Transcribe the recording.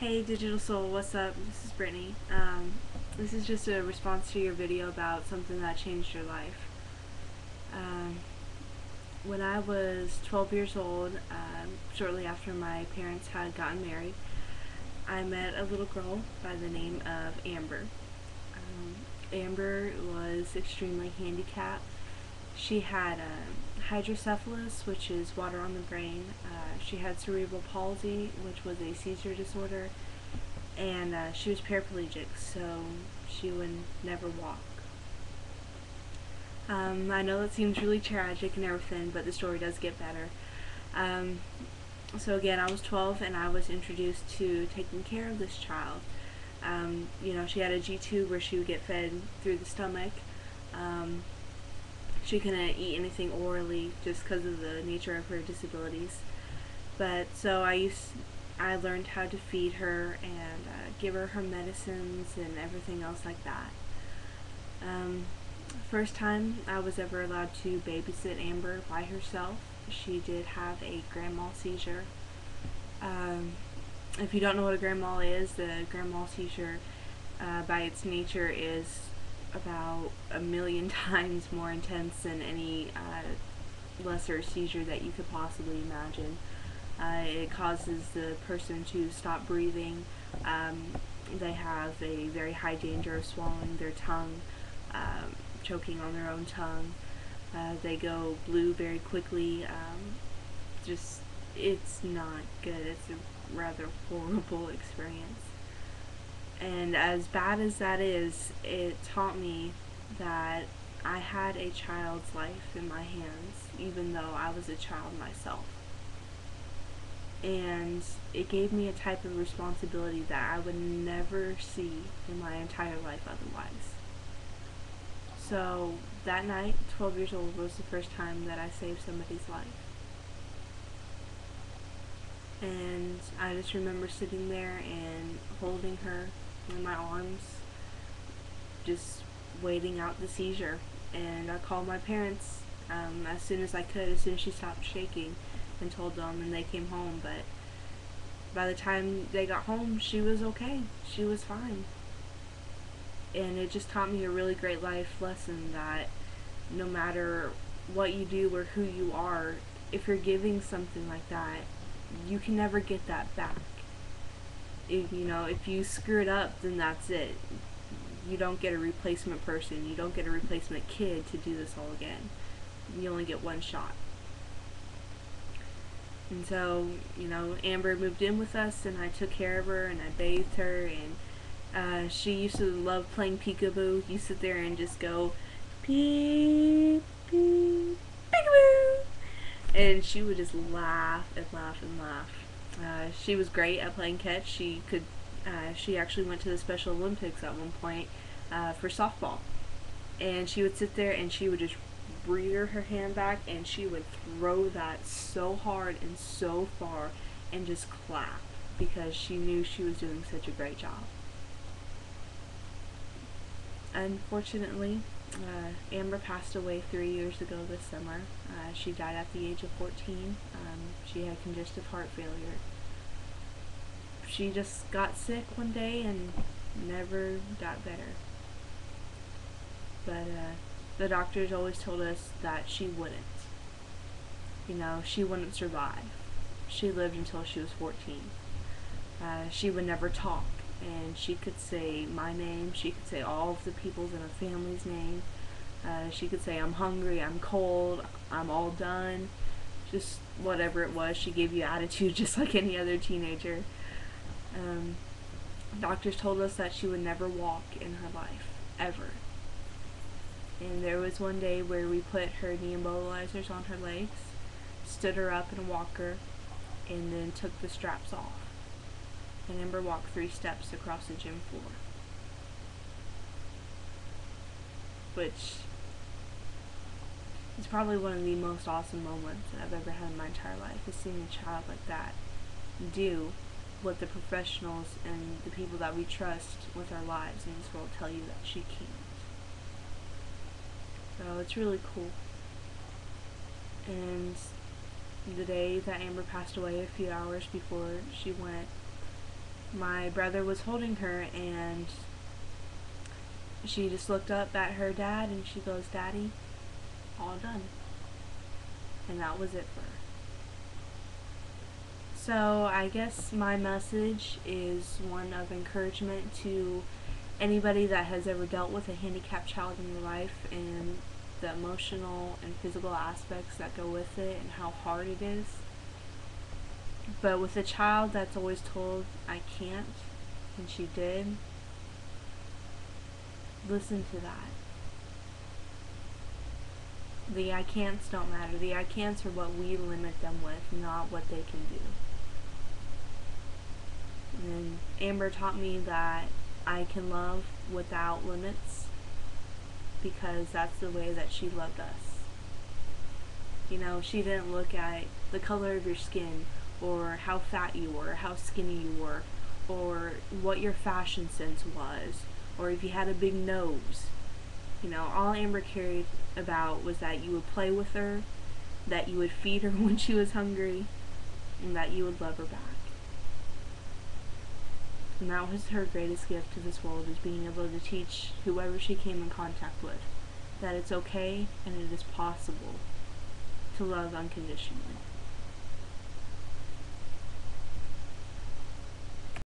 Hey Digital Soul, what's up? This is Brittany. This is just a response to your video about something that changed your life. Um, when I was 12 years old, shortly after my parents had gotten married, I met a little girl by the name of Amber. Amber was extremely handicapped. She had hydrocephalus, which is water on the brain. She had cerebral palsy, which was a seizure disorder, and she was paraplegic, so she would never walk. I know that seems really tragic and everything, but the story does get better. Um, so again, I was 12 and I was introduced to taking care of this child. She had a G-tube where she would get fed through the stomach. Um, she couldn't eat anything orally just because of the nature of her disabilities. But so I learned how to feed her and give her medicines and everything else like that. First time I was ever allowed to babysit Amber by herself. She did have a grand mal seizure. Um, if you don't know what a grand mal is, the grand mal seizure by its nature is about a million times more intense than any lesser seizure that you could possibly imagine. It causes the person to stop breathing. They have a very high danger of swallowing their tongue, choking on their own tongue. They go blue very quickly. It's not good. It's a rather horrible experience. And as bad as that is, it taught me that I had a child's life in my hands, even though I was a child myself. And it gave me a type of responsibility that I would never see in my entire life otherwise. So that night, 12 years old, was the first time that I saved somebody's life. And I just remember sitting there and holding her in my arms, just waiting out the seizure. And I called my parents as soon as I could, as soon as she stopped shaking, and told them, and they came home. But by the time they got home, she was okay. She was fine. And it just taught me a really great life lesson that no matter what you do or who you are, if you're giving something like that, you can never get that back. If you screw it up, then that's it. You don't get a replacement person. You don't get a replacement kid to do this all again. You only get one shot. And so, Amber moved in with us, and I took care of her, and I bathed her, and she used to love playing peekaboo. You sit there and just go, peek, peek, peekaboo! And she would just laugh and laugh and laugh. She was great at playing catch. She actually went to the Special Olympics at one point for softball. And she would sit there and she would just rear her hand back and she would throw that so hard and so far and just clap because she knew she was doing such a great job. Unfortunately, Amber passed away 3 years ago this summer. She died at the age of 14. She had congestive heart failure. She just got sick one day and never got better. But the doctors always told us that she wouldn't. She wouldn't survive. She lived until she was 14. She would never talk, and she could say my name. She could say all of the people's in her family's name. She could say, I'm hungry, I'm cold, I'm all done. Just whatever it was, she gave you attitude just like any other teenager. Doctors told us that she would never walk in her life, ever. And there was one day where we put her knee immobilizers on her legs, stood her up in a walker, and then took the straps off. And Amber walked 3 steps across the gym floor. Which is probably one of the most awesome moments that I've ever had in my entire life, is seeing a child like that do what the professionals and the people that we trust with our lives in this world tell you that she can't. So it's really cool. And the day that Amber passed away, a few hours before she went, my brother was holding her, and she just looked up at her dad and she goes, "Daddy, all done." And that was it for her. So I guess my message is one of encouragement to anybody that has ever dealt with a handicapped child in their life, and the emotional and physical aspects that go with it and how hard it is. But with a child that's always told, "I can't," and she did, listen to that. The "I can'ts" don't matter. The "I can'ts" are what we limit them with, not what they can do. And Amber taught me that I can love without limits, because that's the way that she loved us. You know, she didn't look at the color of your skin, or how fat you were, how skinny you were, or what your fashion sense was, or if you had a big nose. You know, all Amber cared about was that you would play with her, that you would feed her when she was hungry, and that you would love her back. And that was her greatest gift to this world, is being able to teach whoever she came in contact with that it's okay and it is possible to love unconditionally.